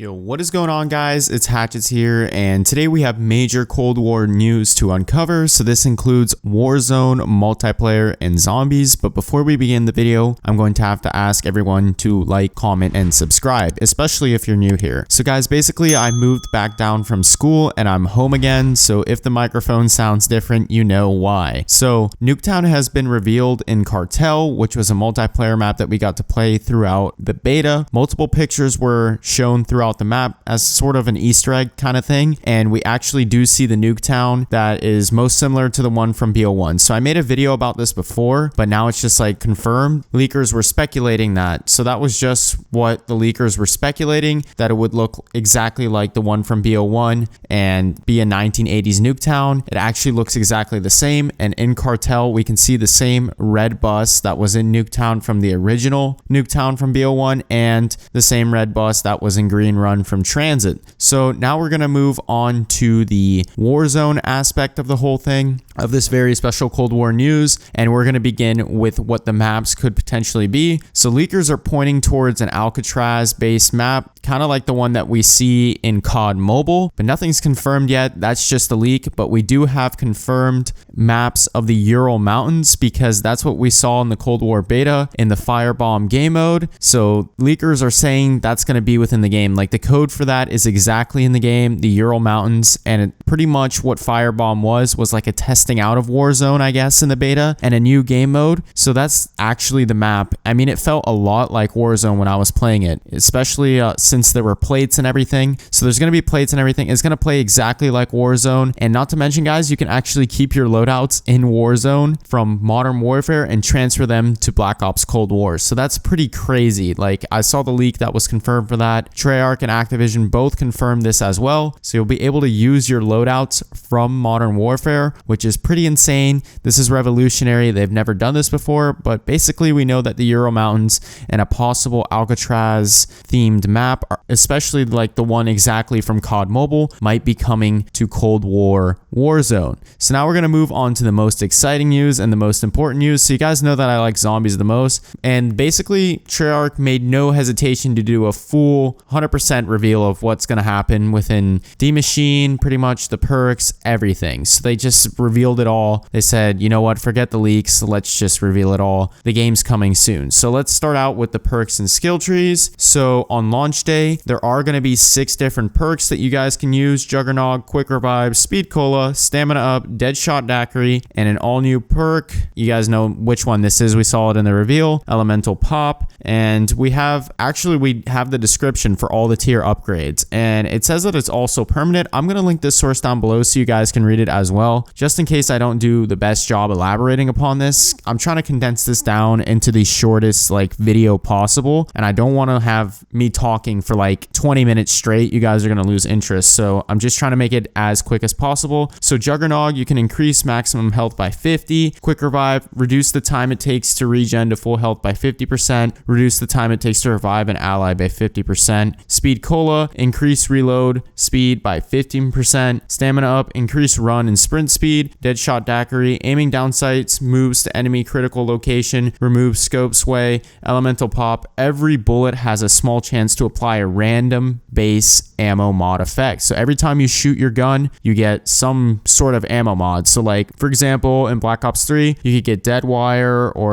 Yo, what is going on, guys? It's Hatchets here, and today we have major Cold War news to uncover. So this includes Warzone, multiplayer, and zombies. But before we begin the video, I'm going to have to ask everyone to like, comment, and subscribe, especially if you're new here. So guys, basically I moved back down from school and I'm home again. So if the microphone sounds different, you know why. So Nuketown has been revealed in Cartel, which was a multiplayer map that we got to play throughout the beta. Multiple pictures were shown throughout the map as sort of an Easter egg kind of thing, and we actually do see the Nuketown that is most similar to the one from BO1. So I made a video about this before, but now it's just like confirmed. Leakers were speculating that, so that was just what the leakers were speculating, that it would look exactly like the one from BO1 and be a 1980s Nuketown. It actually looks exactly the same, and in Cartel we can see the same red bus that was in Nuketown from the original Nuketown from BO1 and the same red bus that was in Green Run from Transit. So now we're going to move on to the Warzone aspect of the whole thing, of this very special Cold War news, and we're going to begin with what the maps could potentially be. So leakers are pointing towards an Alcatraz based map, kind of like the one that we see in COD Mobile, but nothing's confirmed yet. That's just a leak, but we do have confirmed maps of the Ural Mountains because that's what we saw in the Cold War beta in the Firebomb game mode. So leakers are saying that's going to be within the game. Like the code for that is exactly in the game, the Ural Mountains, and pretty much what Firebomb was like a testing out of Warzone, I guess, in the beta and a new game mode. So that's actually the map. I mean, it felt a lot like Warzone when I was playing it, especially since there were plates and everything. So there's going to be plates and everything. It's going to play exactly like Warzone. And not to mention, guys, you can actually keep your loadouts in Warzone from Modern Warfare and transfer them to Black Ops Cold War. So that's pretty crazy. Like, I saw the leak that was confirmed for that. Treyarch and Activision both confirmed this as well. So you'll be able to use your loadouts from Modern Warfare, which is pretty insane. This is revolutionary. They've never done this before, but basically we know that the Ural Mountains and a possible Alcatraz themed map, especially like the one exactly from COD Mobile, might be coming to Cold War Warzone. So now we're going to move on to the most exciting news and the most important news. So you guys know that I like zombies the most, and basically Treyarch made no hesitation to do a full 100% reveal of what's going to happen within D-Machine, pretty much the perks, everything. So they just revealed it all. They said, you know what, forget the leaks, let's just reveal it all. The game's coming soon. So let's start out with the perks and skill trees. So on launch day, there are going to be 6 different perks that you guys can use: Juggernog, Quick Revive, Speed Cola, Stamina Up, Deadshot Daiquiri, and an all-new perk. You guys know which one this is. We saw it in the reveal, Elemental Pop. And we have the description for all the tier upgrades, and it says that it's also permanent. I'm going to link this source down below so you guys can read it as well, just in case I don't do the best job elaborating upon this. I'm trying to condense this down into the shortest video possible, and I don't want to have me talking for 20 minutes straight. You guys are going to lose interest, so I'm just trying to make it as quick as possible. So Juggernog, you can increase maximum health by 50. Quick Revive, reduce the time it takes to regen to full health by 50%. Reduce the time it takes to revive an ally by 50%. Speed Cola, increase reload speed by 15%. Stamina Up, increase run and sprint speed. Deadshot Daiquiri, aiming down sights, moves to enemy critical location, removes scope sway. Elemental Pop, every bullet has a small chance to apply a random base ammo mod effect. So every time you shoot your gun, you get some sort of ammo mod. So for example, in Black Ops 3, you could get dead wire or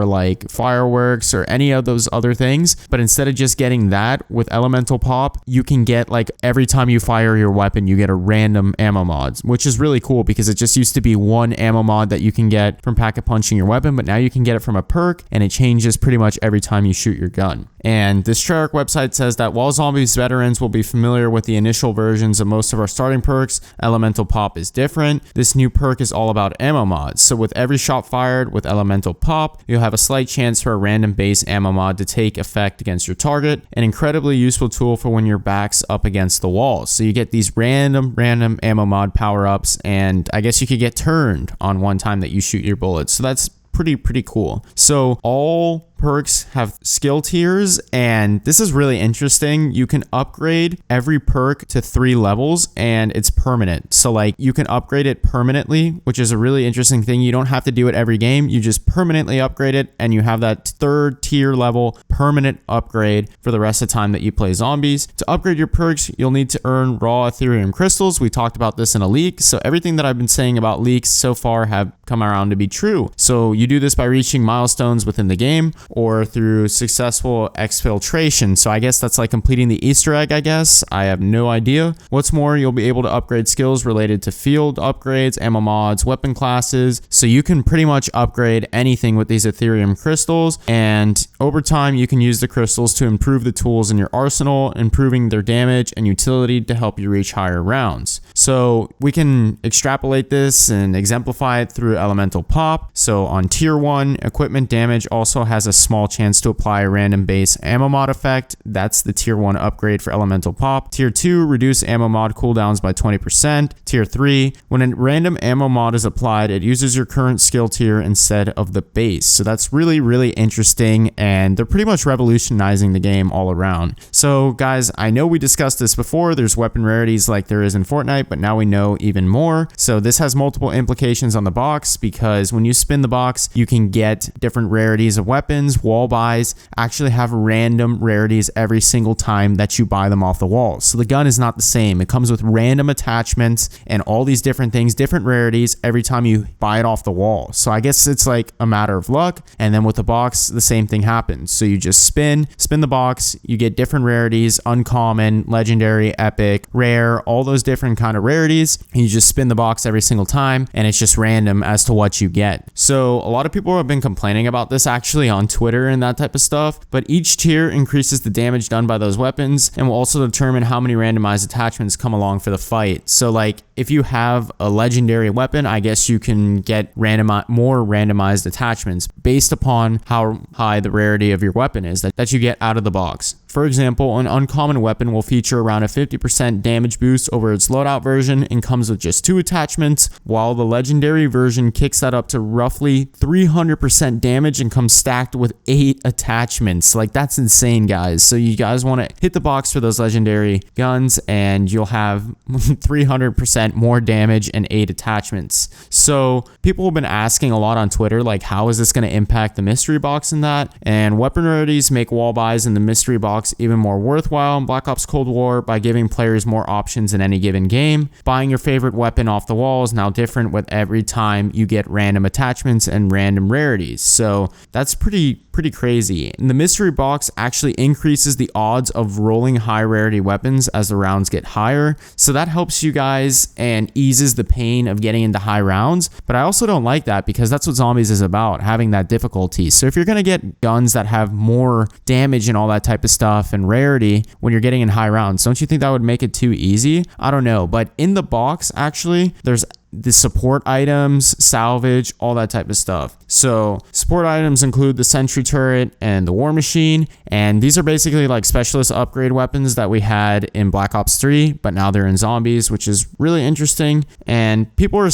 fireworks or any of those other things. But instead of just getting that with Elemental Pop, you can get every time you fire your weapon, you get a random ammo mod, which is really cool because it just used to be one ammo mod that you can get from pack-a-punching your weapon, but now you can get it from a perk, and it changes pretty much every time you shoot your gun. And this Treyarch website says that while Zombies veterans will be familiar with the initial versions of most of our starting perks, Elemental Pop is different. This new perk is all about ammo mods. So with every shot fired with Elemental Pop, you'll have a slight chance for a random base ammo mod to take effect against your target. An incredibly useful tool for when your back's up against the wall. So you get these random ammo mod power-ups, and I guess you could get turned on one time that you shoot your bullets. So that's pretty cool. So all perks have skill tiers, and this is really interesting. You can upgrade every perk to 3 levels, and it's permanent. So like you can upgrade it permanently, which is a really interesting thing. You don't have to do it every game. You just permanently upgrade it, and you have that 3rd tier level permanent upgrade for the rest of the time that you play zombies. To upgrade your perks, you'll need to earn raw Ethereum crystals. We talked about this in a leak. So everything that I've been saying about leaks so far have come around to be true. So you do this by reaching milestones within the game or through successful exfiltration. So I guess that's like completing the Easter egg, I guess. I have no idea. What's more, you'll be able to upgrade skills related to field upgrades, ammo mods, weapon classes. So you can pretty much upgrade anything with these Ethereum crystals. And over time, you can use the crystals to improve the tools in your arsenal, improving their damage and utility to help you reach higher rounds. So we can extrapolate this and exemplify it through elemental pop. So on tier 1, equipment damage also has a small chance to apply a random base ammo mod effect. That's the tier 1 upgrade for elemental pop. Tier 2, reduce ammo mod cooldowns by 20%. Tier 3, when a random ammo mod is applied, it uses your current skill tier instead of the base. So that's really, really interesting, and they're pretty much revolutionizing the game all around. So guys, I know we discussed this before. There's weapon rarities like there is in Fortnite, but now we know even more. So this has multiple implications on the box, because when you spin the box, you can get different rarities of weapons. Wall buys actually have random rarities every single time that you buy them off the wall. So the gun is not the same. It comes with random attachments and all these different things, different rarities every time you buy it off the wall. So I guess it's like a matter of luck. And then with the box, the same thing happens. So you just spin the box, you get different rarities, uncommon, legendary, epic, rare, all those different kind of rarities. And you just spin the box every single time, and it's just random as to what you get. So a lot of people have been complaining about this actually on Twitter and that type of stuff, but each tier increases the damage done by those weapons and will also determine how many randomized attachments come along for the fight. So like if you have a legendary weapon, I guess you can get more randomized attachments based upon how high the rarity of your weapon is that you get out of the box. For example, an uncommon weapon will feature around a 50% damage boost over its loadout version and comes with just 2 attachments, while the legendary version kicks that up to roughly 300% damage and comes stacked with 8 attachments. Like, that's insane, guys. So you guys want to hit the box for those legendary guns and you'll have 300% more damage and 8 attachments. So people have been asking a lot on Twitter, like, how is this going to impact the mystery box in that? And weapon rarities make wall buys in the mystery box even more worthwhile in Black Ops Cold War by giving players more options in any given game. Buying your favorite weapon off the wall is now different with every time you get random attachments and random rarities. So that's pretty crazy. And the mystery box actually increases the odds of rolling high rarity weapons as the rounds get higher. So that helps you guys and eases the pain of getting into high rounds. But I also don't like that, because that's what zombies is about, having that difficulty. So if you're going to get guns that have more damage and all that type of stuff and rarity when you're getting in high rounds, don't you think that would make it too easy? I don't know. But in the box, actually, there's the support items, salvage, all that type of stuff. So support items include the sentry turret and the war machine, and these are basically like specialist upgrade weapons that we had in Black Ops 3, but now they're in zombies, which is really interesting. And people are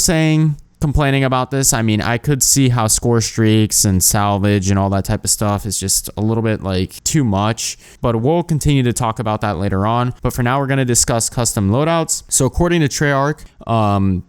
complaining about this. I mean, I could see how score streaks and salvage and all that type of stuff is just a little bit like too much, but we'll continue to talk about that later on. But for now, we're going to discuss custom loadouts. So according to Treyarch,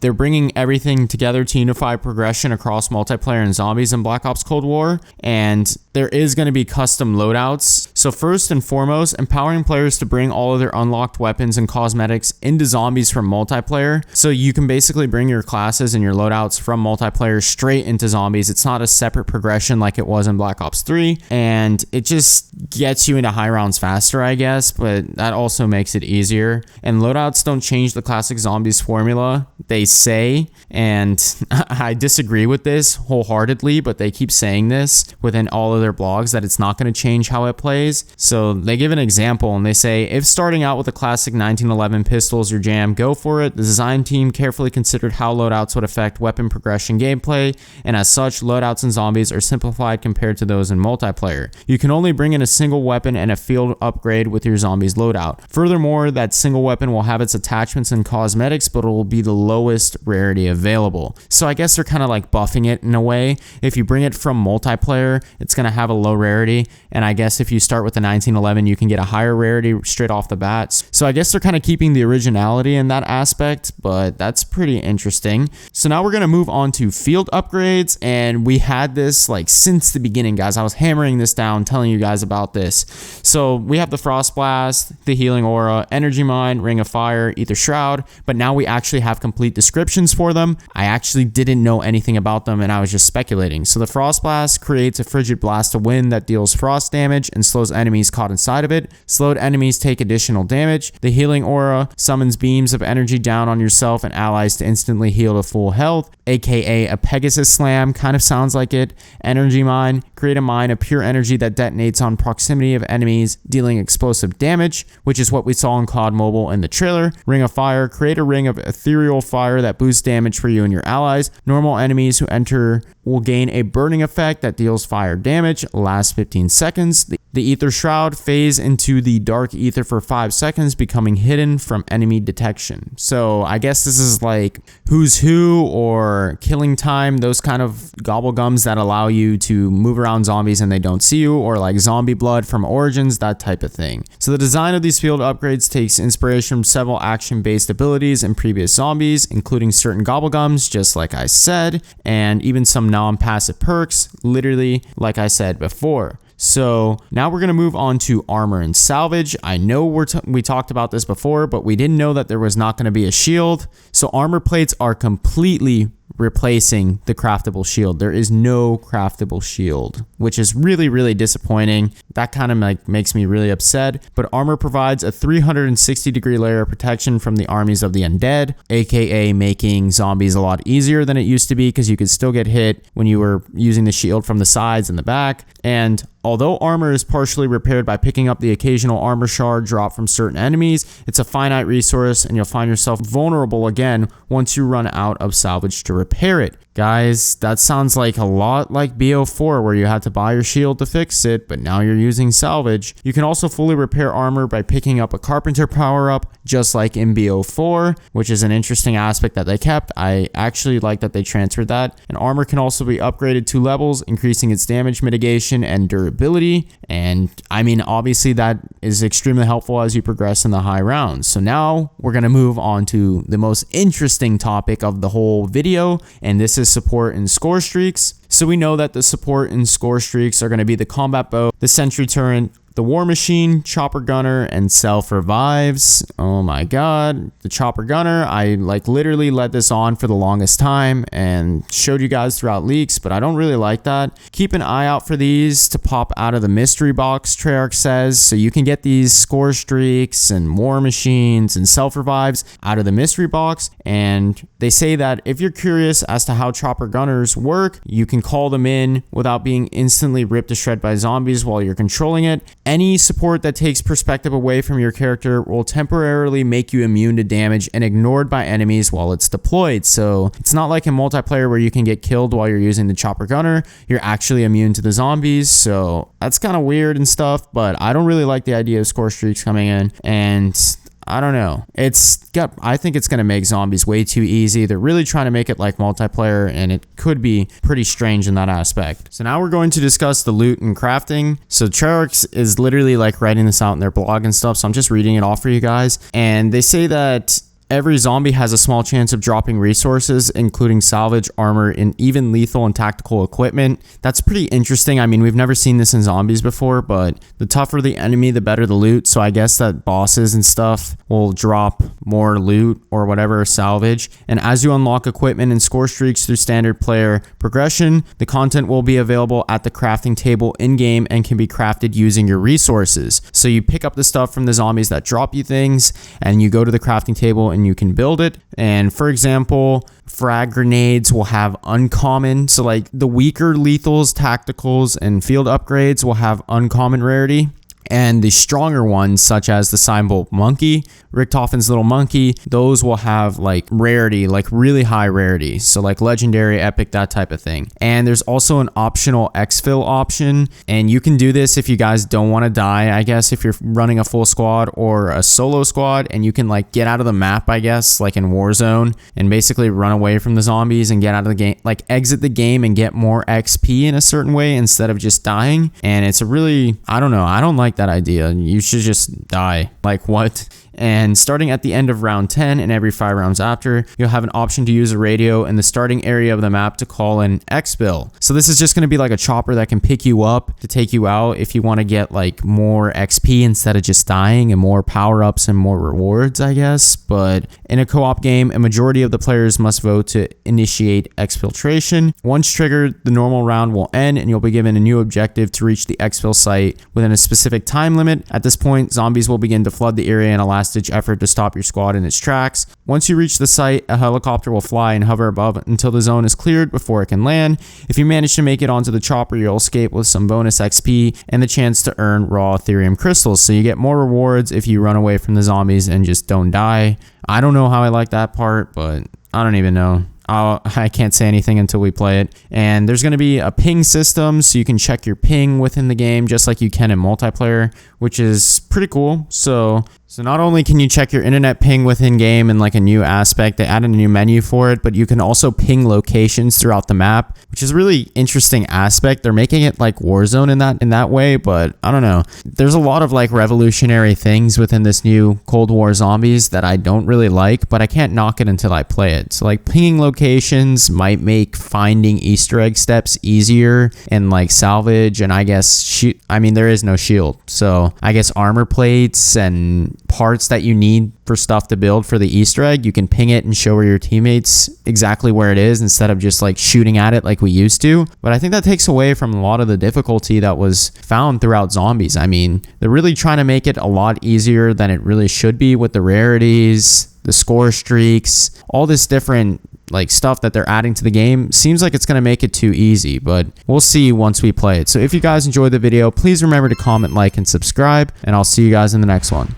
they're bringing everything together to unify progression across multiplayer and zombies in Black Ops Cold War, and there is going to be custom loadouts. So first and foremost, empowering players to bring all of their unlocked weapons and cosmetics into zombies from multiplayer. So you can basically bring your classes and your loadouts from multiplayer straight into zombies. It's not a separate progression like it was in Black Ops 3, and it just gets you into high rounds faster, I guess, but that also makes it easier. And loadouts don't change the classic zombies formula, they say, and I disagree with this wholeheartedly, but they keep saying this within all of their blogs, that it's not going to change how it plays. So they give an example and they say, if starting out with a classic 1911 pistol is your jam, go for it. The design team carefully considered how loadouts would affect weapon weapon progression gameplay, and as such, loadouts in zombies are simplified compared to those in multiplayer. You can only bring in a single weapon and a field upgrade with your zombies loadout. Furthermore, that single weapon will have its attachments and cosmetics, but it will be the lowest rarity available. So I guess they're kind of like buffing it in a way. If you bring it from multiplayer, it's going to have a low rarity, and I guess if you start with the 1911, you can get a higher rarity straight off the bat. So I guess they're kind of keeping the originality in that aspect, but that's pretty interesting. So now we're going to move on to field upgrades, and we had this like since the beginning, guys. I was hammering this down, telling you guys about this. So we have the Frost Blast, the Healing Aura, Energy Mine, Ring of Fire, Ether Shroud, but now we actually have complete descriptions for them. I actually didn't know anything about them, and I was just speculating. So the Frost Blast creates a frigid blast of wind that deals frost damage and slows enemies caught inside of it. Slowed enemies take additional damage. The Healing Aura summons beams of energy down on yourself and allies to instantly heal to full health, aka a Pegasus Slam, kind of sounds like it. Energy Mine, create a mine of pure energy that detonates on proximity of enemies, dealing explosive damage, which is what we saw in COD Mobile in the trailer. Ring of Fire, create a ring of ethereal fire that boosts damage for you and your allies. Normal enemies who enter will gain a burning effect that deals fire damage, lasts 15 seconds. The Ether Shroud phase into the dark ether for 5 seconds, becoming hidden from enemy detection. So I guess this is like Who's Who or Killing Time, those kind of gobblegums that allow you to move around zombies and they don't see you, or like Zombie Blood from Origins, that type of thing. So the design of these field upgrades takes inspiration from several action-based abilities in previous zombies, including certain gobblegums, just like I said, and even some non-passive perks, literally like I said before. So now we're going to move on to armor and salvage. I know we talked about this before, but we didn't know that there was not going to be a shield. So armor plates are completely replacing the craftable shield. There is no craftable shield, which is really, really disappointing. That kind of like makes me really upset. But armor provides a 360-degree layer of protection from the armies of the undead, aka making zombies a lot easier than it used to be, because you could still get hit when you were using the shield from the sides and the back. And although armor is partially repaired by picking up the occasional armor shard dropped from certain enemies, it's a finite resource and you'll find yourself vulnerable again once you run out of salvage to repair it. Guys, that sounds like a lot like BO4, where you had to buy your shield to fix it, but now you're using salvage. You can also fully repair armor by picking up a carpenter power-up, just like in BO4, which is an interesting aspect that they kept. I actually like that they transferred that. And armor can also be upgraded 2 levels, increasing its damage mitigation and durability. And I mean, obviously that is extremely helpful as you progress in the high rounds. So now we're going to move on to the most interesting topic of the whole video, and this is support and score streaks. So we know that the support and score streaks are going to be the combat bow, the sentry turret, the war machine, chopper gunner, and self revives. Oh my god, the chopper gunner, I like literally led this on for the longest time and showed you guys throughout leaks, but I don't really like that. Keep an eye out for these to pop out of the mystery box, Treyarch says, so you can get these score streaks and war machines and self revives out of the mystery box. And they say that if you're curious as to how chopper gunners work, you can call them in without being instantly ripped to shred by zombies while you're controlling it. Any support that takes perspective away from your character will temporarily make you immune to damage and ignored by enemies while it's deployed. So it's not like in multiplayer where you can get killed while you're using the chopper gunner. You're actually immune to the zombies. So that's kind of weird and stuff, but I don't really like the idea of score streaks coming in, and I don't know. I think it's going to make zombies way too easy. They're really trying to make it like multiplayer, and it could be pretty strange in that aspect. So now we're going to discuss the loot and crafting. So Treyarch is literally like writing this out in their blog and stuff, so I'm just reading it off for you guys. And they say that every zombie has a small chance of dropping resources, including salvage, armor, and even lethal and tactical equipment. That's pretty interesting. I mean, we've never seen this in zombies before, but the tougher the enemy, the better the loot. So I guess that bosses and stuff will drop more loot or whatever, salvage. And as you unlock equipment and score streaks through standard player progression, the content will be available at the crafting table in-game and can be crafted using your resources. So you pick up the stuff from the zombies that drop you things, and you go to the crafting table and you can build it. And for example, frag grenades will have uncommon, so like the weaker lethals, tacticals, and field upgrades will have uncommon rarity. And the stronger ones, such as the Symbol Monkey, Richtofen's little monkey, those will have like rarity, like really high rarity. So like legendary, epic, that type of thing. And there's also an optional exfil option. And you can do this if you guys don't want to die, I guess, if you're running a full squad or a solo squad, and you can like get out of the map, I guess, like in Warzone, and basically run away from the zombies and get out of the game, like exit the game and get more XP in a certain way instead of just dying. And it's a really, I don't know, I don't like that idea. You should just die. Like what? And starting at the end of round 10 and every 5 rounds after, you'll have an option to use a radio in the starting area of the map to call in exfil. So this is just going to be like a chopper that can pick you up to take you out if you want to get like more XP instead of just dying, and more power-ups and more rewards, I guess. But in a co-op game, a majority of the players must vote to initiate exfiltration. Once triggered, the normal round will end and you'll be given a new objective to reach the exfil site within a specific time limit. At this point, zombies will begin to flood the area in a last-ditch effort to stop your squad in its tracks. Once you reach the site, a helicopter will fly and hover above until the zone is cleared before it can land. If you manage to make it onto the chopper, you'll escape with some bonus XP and the chance to earn raw Ethereum crystals. So you get more rewards if you run away from the zombies and just don't die. I don't know how I like that part, but I don't even know. I can't say anything until we play it. And there's going to be a ping system, so you can check your ping within the game just like you can in multiplayer, which is pretty cool. So not only can you check your internet ping within game in like a new aspect, they added a new menu for it, but you can also ping locations throughout the map, which is a really interesting aspect. They're making it like Warzone in that way, but I don't know. There's a lot of like revolutionary things within this new Cold War Zombies that I don't really like, but I can't knock it until I play it. So like pinging locations might make finding Easter egg steps easier and like salvage, and I guess there is no shield. So I guess armor plates and parts that you need for stuff to build for the Easter egg, you can ping it and show where your teammates exactly where it is instead of just like shooting at it like we used to. But I think that takes away from a lot of the difficulty that was found throughout Zombies. I mean, they're really trying to make it a lot easier than it really should be with the rarities, the score streaks, all this different like stuff that they're adding to the game. Seems like it's going to make it too easy, but we'll see once we play it. So if you guys enjoyed the video, please remember to comment, like, and subscribe, and I'll see you guys in the next one.